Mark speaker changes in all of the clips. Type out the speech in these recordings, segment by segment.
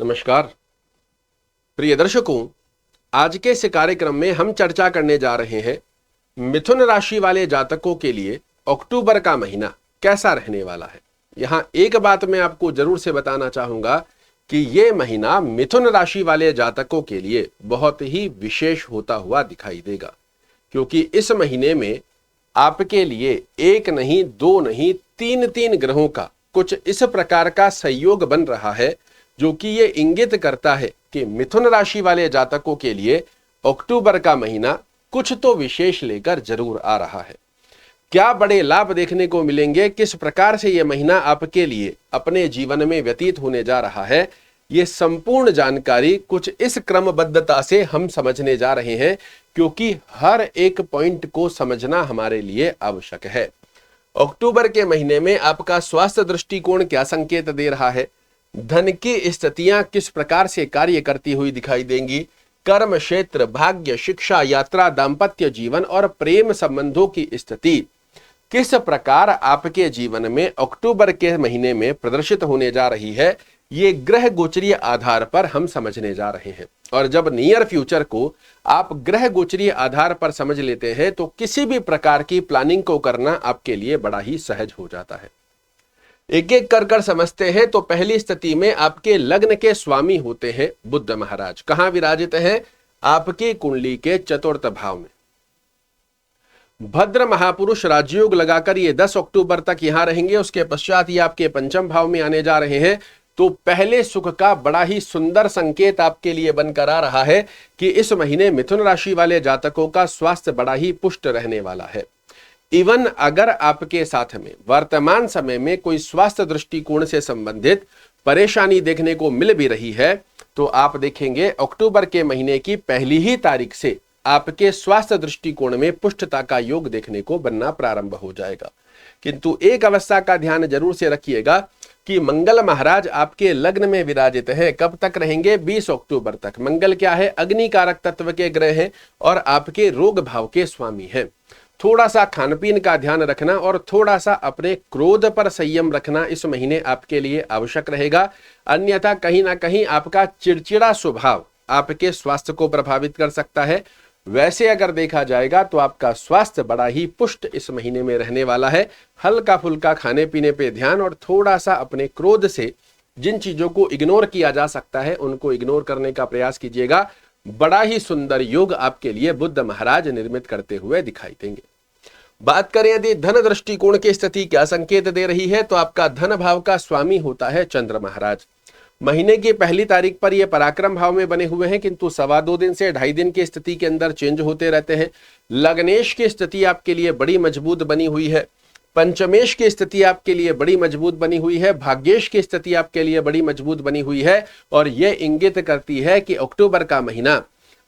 Speaker 1: नमस्कार प्रिय दर्शकों, आज के इस कार्यक्रम में हम चर्चा करने जा रहे हैं मिथुन राशि वाले जातकों के लिए अक्टूबर का महीना कैसा रहने वाला है। यहां एक बात मैं आपको जरूर से बताना चाहूंगा कि यह महीना मिथुन राशि वाले जातकों के लिए बहुत ही विशेष होता हुआ दिखाई देगा, क्योंकि इस महीने में आपके लिए एक नहीं, दो नहीं, तीन तीन ग्रहों का कुछ इस प्रकार का संयोग बन रहा है जो कि ये इंगित करता है कि मिथुन राशि वाले जातकों के लिए अक्टूबर का महीना कुछ तो विशेष लेकर जरूर आ रहा है। क्या बड़े लाभ देखने को मिलेंगे, किस प्रकार से यह महीना आपके लिए अपने जीवन में व्यतीत होने जा रहा है, ये संपूर्ण जानकारी कुछ इस क्रमबद्धता से हम समझने जा रहे हैं, क्योंकि हर एक पॉइंट को समझना हमारे लिए आवश्यक है। अक्टूबर के महीने में आपका स्वास्थ्य दृष्टिकोण क्या संकेत दे रहा है, धन की स्थितियां किस प्रकार से कार्य करती हुई दिखाई देंगी, कर्म क्षेत्र, भाग्य, शिक्षा, यात्रा, दाम्पत्य जीवन और प्रेम संबंधों की स्थिति किस प्रकार आपके जीवन में अक्टूबर के महीने में प्रदर्शित होने जा रही है, ये ग्रह गोचरीय आधार पर हम समझने जा रहे हैं। और जब नियर फ्यूचर को आप ग्रह गोचरीय आधार पर समझ लेते हैं तो किसी भी प्रकार की प्लानिंग को करना आपके लिए बड़ा ही सहज हो जाता है। एक एक कर समझते हैं तो पहली स्थिति में आपके लग्न के स्वामी होते हैं बुध महाराज। कहां विराजित हैं? आपकी कुंडली के चतुर्थ भाव में। भद्र महापुरुष राजयोग लगाकर ये 10 अक्टूबर तक यहां रहेंगे। उसके पश्चात ये आपके पंचम भाव में आने जा रहे हैं। तो पहले सुख का बड़ा ही सुंदर संकेत आपके लिए बनकर आ रहा है कि इस महीने मिथुन राशि वाले जातकों का स्वास्थ्य बड़ा ही पुष्ट रहने वाला है। इवन अगर आपके साथ में वर्तमान समय में कोई स्वास्थ्य दृष्टिकोण से संबंधित परेशानी देखने को मिल भी रही है तो आप देखेंगे अक्टूबर के महीने की पहली ही तारीख से आपके स्वास्थ्य दृष्टिकोण में पुष्टता का योग देखने को बनना प्रारंभ हो जाएगा। किंतु एक अवस्था का ध्यान जरूर से रखिएगा कि मंगल महाराज आपके लग्न में विराजित हैं। कब तक रहेंगे? 20 अक्टूबर तक। मंगल क्या है? अग्नि कारक तत्व के ग्रह हैं और आपके रोग भाव के स्वामी हैं। थोड़ा सा खान पीन का ध्यान रखना और थोड़ा सा अपने क्रोध पर संयम रखना इस महीने आपके लिए आवश्यक रहेगा, अन्यथा कहीं ना कहीं आपका चिड़चिड़ा स्वभाव आपके स्वास्थ्य को प्रभावित कर सकता है। वैसे अगर देखा जाएगा तो आपका स्वास्थ्य बड़ा ही पुष्ट इस महीने में रहने वाला है। हल्का फुल्का खाने पीने पे ध्यान और थोड़ा सा अपने क्रोध से जिन चीजों को इग्नोर किया जा सकता है उनको इग्नोर करने का प्रयास कीजिएगा। बड़ा ही सुंदर योग आपके लिए बुध महाराज निर्मित करते हुए दिखाई देंगे। बात करें यदि धन दृष्टिकोण की स्थिति क्या संकेत दे रही है तो आपका धन भाव का स्वामी होता है चंद्र महाराज। महीने की पहली तारीख पर ये पराक्रम भाव में बने हुए हैं, किंतु 2.25 दिन से 2.5 दिन की स्थिति के अंदर चेंज होते रहते हैं। लग्नेश की स्थिति आपके लिए बड़ी मजबूत बनी हुई है, पंचमेश की स्थिति आपके लिए बड़ी मजबूत बनी हुई है, भाग्येश की स्थिति आपके लिए बड़ी मजबूत बनी हुई है। और यह इंगित करती है कि अक्टूबर का महीना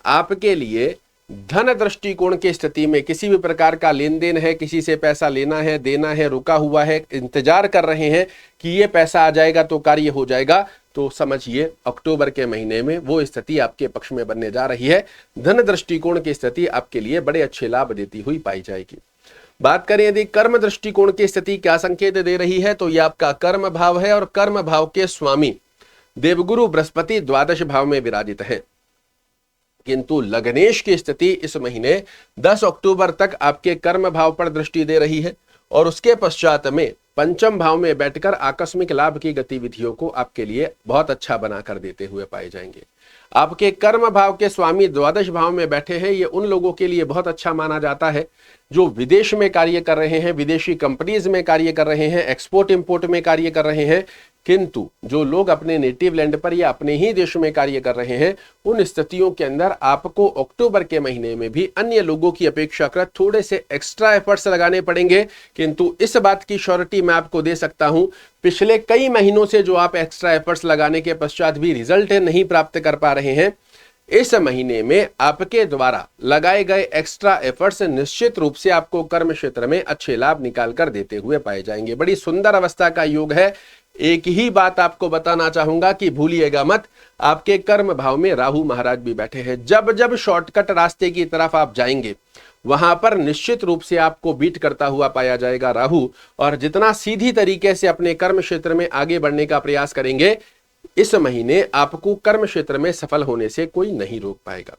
Speaker 1: आपके लिए धन दृष्टिकोण की स्थिति में किसी भी प्रकार का लेन देन है, किसी से पैसा लेना है, देना है, रुका हुआ है, इंतजार कर रहे हैं कि ये पैसा आ जाएगा तो कार्य हो जाएगा, तो समझिए अक्टूबर के महीने में वो स्थिति आपके पक्ष में बनने जा रही है। धन दृष्टिकोण की स्थिति आपके लिए बड़े अच्छे लाभ देती हुई पाई जाएगी। बात करें यदि कर्म दृष्टिकोण की स्थिति क्या संकेत दे रही है तो यह आपका कर्म भाव है और कर्म भाव के स्वामी देवगुरु बृहस्पति द्वादश भाव में विराजित है। किंतु लग्नेश की स्थिति इस महीने 10 अक्टूबर तक आपके कर्म भाव पर दृष्टि दे रही है और उसके पश्चात में पंचम भाव में बैठकर आकस्मिक लाभ की गतिविधियों को आपके लिए बहुत अच्छा बनाकर देते हुए पाए जाएंगे। आपके कर्म भाव के स्वामी द्वादश भाव में बैठे हैं, ये उन लोगों के लिए बहुत अच्छा माना जाता है जो विदेश में कार्य कर रहे हैं, विदेशी कंपनीज में कार्य कर रहे हैं, एक्सपोर्ट इंपोर्ट में कार्य कर रहे हैं। किंतु जो लोग अपने नेटिव लैंड पर या अपने ही देश में कार्य कर रहे हैं उन स्थितियों के अंदर आपको अक्टूबर के महीने में भी अन्य लोगों की अपेक्षाकृत थोड़े से एक्स्ट्रा एफर्ट्स लगाने पड़ेंगे। किंतु इस बात की श्योरिटी मैं आपको दे सकता हूं, पिछले कई महीनों से जो आप एक्स्ट्रा एफर्ट्स लगाने के पश्चात भी रिजल्ट नहीं प्राप्त कर पा रहे हैं, इस महीने में आपके द्वारा लगाए गए एक्स्ट्रा एफर्ट्स निश्चित रूप से आपको कर्म क्षेत्र में अच्छे लाभ निकाल कर देते हुए पाए जाएंगे। बड़ी सुंदर अवस्था का योग है। एक ही बात आपको बताना चाहूंगा कि भूलिएगा मत, आपके कर्म भाव में राहु महाराज भी बैठे हैं। जब जब शॉर्टकट रास्ते की तरफ आप जाएंगे वहां पर निश्चित रूप से आपको बीट करता हुआ पाया जाएगा राहु, और जितना सीधी तरीके से अपने कर्म क्षेत्र में आगे बढ़ने का प्रयास करेंगे इस महीने आपको कर्म क्षेत्र में सफल होने से कोई नहीं रोक पाएगा।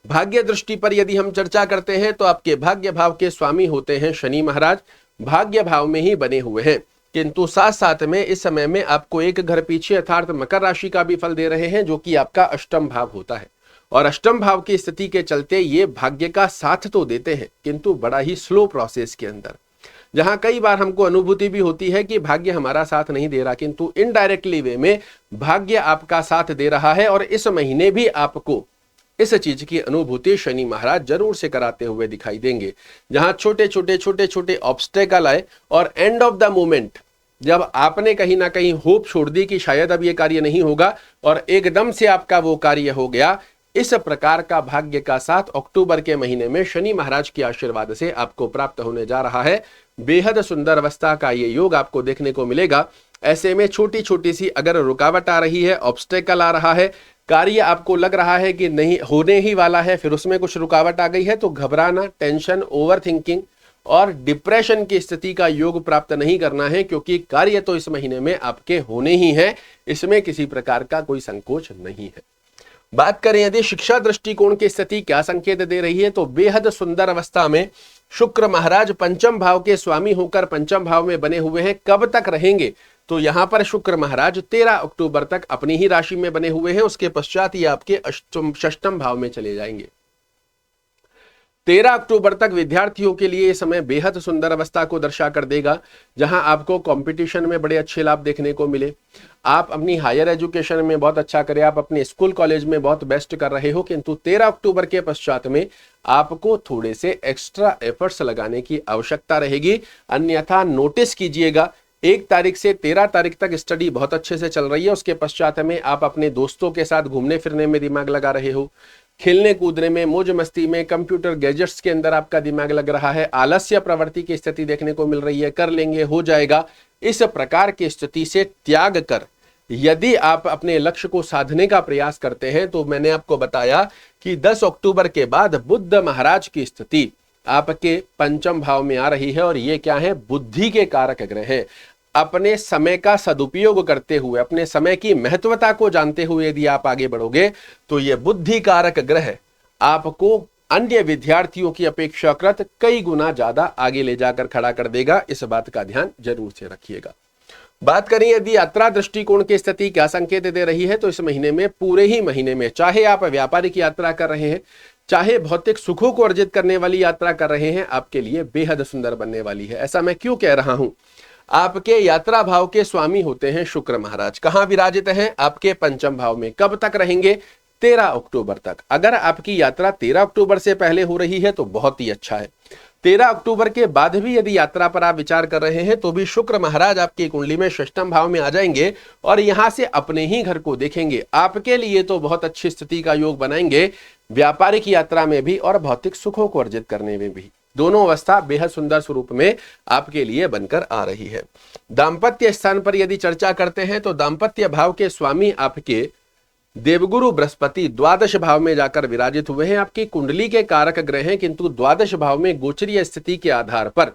Speaker 1: भाग्य दृष्टि पर यदि हम चर्चा करते हैं तो आपके भाग्य भाव के स्वामी होते हैं शनि महाराज, भाग्य भाव में ही बने हुए हैं, किंतु साथ साथ में इस समय में आपको एक घर पीछे अर्थात मकर राशि का भी फल दे रहे हैं, जो कि आपका अष्टम भाव होता है। और अष्टम भाव की स्थिति के चलते ये भाग्य का साथ तो देते हैं, किंतु बड़ा ही स्लो प्रोसेस के अंदर, जहां कई बार हमको अनुभूति भी होती है कि भाग्य हमारा साथ नहीं दे रहा, किंतु इनडायरेक्टली वे में भाग्य आपका साथ दे रहा है। और इस महीने भी आपको इस चीज की अनुभूति शनि महाराज जरूर से कराते हुए दिखाई देंगे, जहां छोटे छोटे ऑब्स्टेकल आए और एंड ऑफ द मोमेंट जब आपने कहीं ना कहीं होप छोड़ दी कि शायद अब ये कार्य नहीं होगा और एकदम से आपका वो कार्य हो गया, इस प्रकार का भाग्य का साथ अक्टूबर के महीने में शनि महाराज के आशीर्वाद से आपको प्राप्त होने जा रहा है। बेहद सुंदर अवस्था का ये योग आपको देखने को मिलेगा। ऐसे में छोटी छोटी सी अगर रुकावट आ रही है, ऑब्स्टेकल आ रहा है, कार्य आपको लग रहा है कि नहीं होने ही वाला है, फिर उसमें कुछ रुकावट आ गई है, तो घबराना, टेंशन, ओवर थिंकिंग और डिप्रेशन की स्थिति का योग प्राप्त नहीं करना है, क्योंकि कार्य तो इस महीने में आपके होने ही है, इसमें किसी प्रकार का कोई संकोच नहीं है। बात करें यदि शिक्षा दृष्टिकोण की स्थिति क्या संकेत दे रही है, तो बेहद सुंदर अवस्था में शुक्र महाराज पंचम भाव के स्वामी होकर पंचम भाव में बने हुए हैं। कब तक रहेंगे, तो यहां पर शुक्र महाराज 13 अक्टूबर तक अपनी ही राशि में बने हुए हैं। उसके पश्चात ये आपके षष्टम भाव में चले जाएंगे। 13 अक्टूबर तक विद्यार्थियों के लिए समय बेहद सुंदर अवस्था को दर्शा कर देगा, जहां आपको कंपटीशन में बड़े अच्छे लाभ देखने को मिले। आप अपनी हायर एजुकेशन में बहुत अच्छा करें, आप अपने स्कूल कॉलेज में बहुत बेस्ट कर रहे हो, किंतु 13 अक्टूबर के पश्चात में आपको थोड़े से एक्स्ट्रा एफर्ट्स लगाने की आवश्यकता रहेगी। अन्यथा नोटिस कीजिएगा, 1 तारीख से 13 तारीख तक स्टडी बहुत अच्छे से चल रही है, उसके पश्चात में आप अपने दोस्तों के साथ घूमने फिरने में दिमाग लगा रहे हो, खेलने कूदने में, मौज मस्ती में, कंप्यूटर गैजेट्स के अंदर आपका दिमाग लग रहा है, आलस्य प्रवृत्ति की स्थिति देखने को मिल रही है, कर लेंगे हो जाएगा, इस प्रकार की स्थिति से त्याग कर यदि आप अपने लक्ष्य को साधने का प्रयास करते हैं, तो मैंने आपको बताया कि 10 अक्टूबर के बाद बुध महाराज की स्थिति आपके पंचम भाव में आ रही है, और ये क्या है, बुद्धि के कारक ग्रह है। अपने समय का सदुपयोग करते हुए, अपने समय की महत्वता को जानते हुए यदि आप आगे बढ़ोगे, तो ये बुद्धि कारक ग्रह आपको अन्य विद्यार्थियों की अपेक्षाकृत कई गुना ज्यादा आगे ले जाकर खड़ा कर देगा। इस बात का ध्यान जरूर से रखिएगा। बात करें यदि यात्रा दृष्टिकोण की स्थिति क्या संकेत दे रही है, तो इस महीने में, पूरे ही महीने में, चाहे आप व्यापारिक यात्रा कर रहे हैं, चाहे भौतिक सुखों को अर्जित करने वाली यात्रा कर रहे हैं, आपके लिए बेहद सुंदर बनने वाली है। ऐसा मैं क्यों कह रहा हूं, आपके यात्रा भाव के स्वामी होते हैं शुक्र महाराज। कहां विराजित हैं, आपके पंचम भाव में। कब तक रहेंगे, 13 अक्टूबर तक। अगर आपकी यात्रा 13 अक्टूबर से पहले हो रही है तो बहुत ही अच्छा है। 13 अक्टूबर के बाद भी यदि यात्रा पर आप विचार कर रहे हैं, तो भी शुक्र महाराज आपकी कुंडली में षष्टम भाव में आ जाएंगे और यहां से अपने ही घर को देखेंगे। आपके लिए तो बहुत अच्छी स्थिति का योग बनाएंगे, व्यापारिक यात्रा में भी और भौतिक सुखों को अर्जित करने में भी। दोनों अवस्था बेहद सुंदर स्वरूप में आपके लिए बनकर आ रही है। दाम्पत्य स्थान पर यदि चर्चा करते हैं, तो दाम्पत्य भाव के स्वामी आपके देवगुरु बृहस्पति द्वादश भाव में जाकर विराजित हुए हैं। आपकी कुंडली के कारक ग्रह हैं, किंतु द्वादश भाव में गोचरीय स्थिति के आधार पर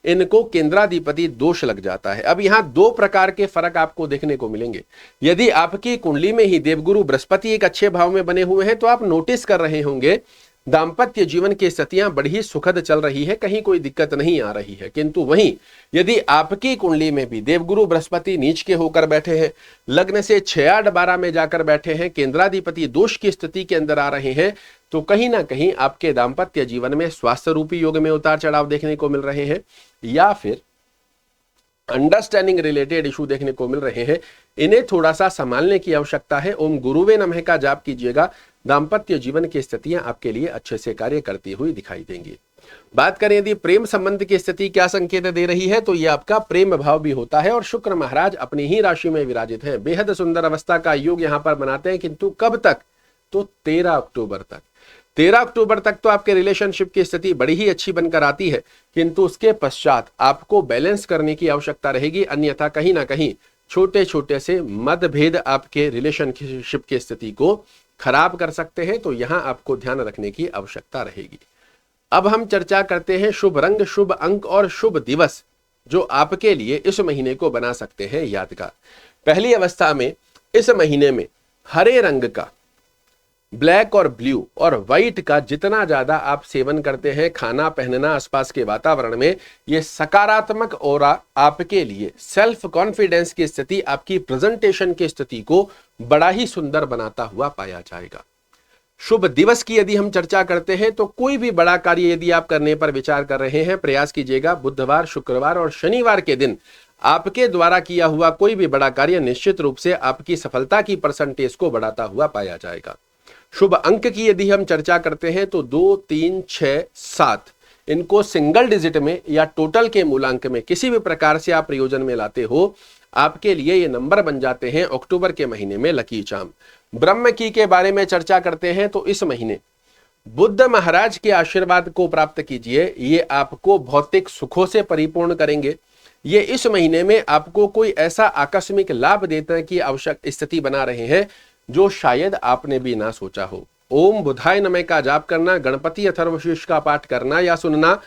Speaker 1: इनको केंद्राधिपति दोष लग जाता है। अब यहाँ 2 प्रकार के फर्क आपको देखने को मिलेंगे। यदि आपकी कुंडली में ही देवगुरु बृहस्पति एक अच्छे भाव में बने हुए हैं, तो आप नोटिस कर रहे होंगे दाम्पत्य जीवन की स्थितियां बड़ी सुखद चल रही है, कहीं कोई दिक्कत नहीं आ रही है। किंतु वहीं यदि आपकी कुंडली में भी देवगुरु बृहस्पति नीच के होकर बैठे हैं, लग्न से 6-8-12 में जाकर बैठे हैं, केंद्राधिपति दोष की स्थिति के अंदर आ रहे हैं, तो कहीं ना कहीं आपके दाम्पत्य जीवन में स्वास्थ्य रूपी योग में उतार चढ़ाव देखने को मिल रहे हैं, या फिर अंडरस्टैंडिंग रिलेटेड इशू देखने को मिल रहे हैं। इन्हें थोड़ा सा संभालने की आवश्यकता है। ओम गुरुवे नमः का जाप कीजिएगा, दाम्पत्य जीवन की स्थितियां आपके लिए अच्छे से कार्य करती हुई दिखाई देंगी। बात करें यदि प्रेम संबंध की स्थिति क्या संकेत दे रही है, तो यह आपका प्रेम भाव भी होता है और शुक्र महाराज अपनी ही राशि में विराजित है। बेहद सुंदर अवस्था का योग यहां पर बनाते हैं, किंतु कब तक, तो 13 अक्टूबर तक। 13 अक्टूबर तक तो आपके रिलेशनशिप की स्थिति बड़ी ही अच्छी बनकर आती है, किंतु उसके पश्चात आपको बैलेंस करने की आवश्यकता रहेगी, अन्यथा कहीं ना कहीं छोटे छोटे से मतभेद आपके रिलेशनशिप की स्थिति को खराब कर सकते हैं। तो यहां आपको ध्यान रखने की आवश्यकता रहेगी। अब हम चर्चा करते हैं शुभ रंग, शुभ अंक और शुभ दिवस जो आपके लिए इस महीने को बना सकते हैं यादगार। पहली अवस्था में इस महीने में हरे रंग का, ब्लैक और ब्लू और व्हाइट का जितना ज्यादा आप सेवन करते हैं, खाना पहनना आसपास के वातावरण में, ये सकारात्मक ऑरा आपके लिए सेल्फ कॉन्फिडेंस की स्थिति, आपकी प्रेजेंटेशन की स्थिति को बड़ा ही सुंदर बनाता हुआ पाया जाएगा। शुभ दिवस की यदि हम चर्चा करते हैं तो कोई भी बड़ा कार्य यदि आप करने पर विचार कर रहे हैं, प्रयास कीजिएगा बुधवार, शुक्रवार और शनिवार के दिन आपके द्वारा किया हुआ कोई भी बड़ा कार्य निश्चित रूप से आपकी सफलता की परसेंटेज को बढ़ाता हुआ पाया जाएगा। शुभ अंक की यदि हम चर्चा करते हैं तो 2, 3, 6, 7 इनको सिंगल डिजिट में या टोटल के मूलांक में किसी भी प्रकार से आप प्रयोजन में लाते हो, आपके लिए ये नंबर बन जाते हैं अक्टूबर के महीने में लकी चार्म। ब्रह्म की के बारे में चर्चा करते हैं तो इस महीने बुद्ध महाराज के आशीर्वाद को प्राप्त कीजिए, ये आपको भौतिक सुखों से परिपूर्ण करेंगे। ये इस महीने में आपको कोई ऐसा आकस्मिक लाभ देते हैं कि आवश्यक स्थिति बना रहे हैं जो शायद आपने भी ना सोचा हो। ओम बुधाय नमः का जाप करना, गणपति अथर्वशीर्ष का पाठ करना या सुनना,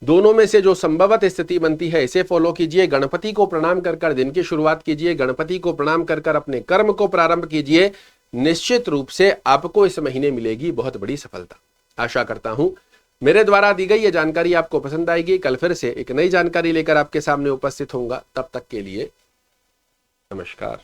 Speaker 1: दोनों में से जो संभवत स्थिति बनती है इसे फॉलो कीजिए। गणपति को प्रणाम कर कर दिन की शुरुआत कीजिए, गणपति को प्रणाम कर कर अपने कर्म को प्रारंभ कीजिए। निश्चित रूप से आपको इस महीने मिलेगी बहुत बड़ी सफलता। आशा करता हूं मेरे द्वारा दी गई यह जानकारी आपको पसंद आएगी। कल फिर से एक नई जानकारी लेकर आपके सामने उपस्थित होऊंगा। तब तक के लिए नमस्कार।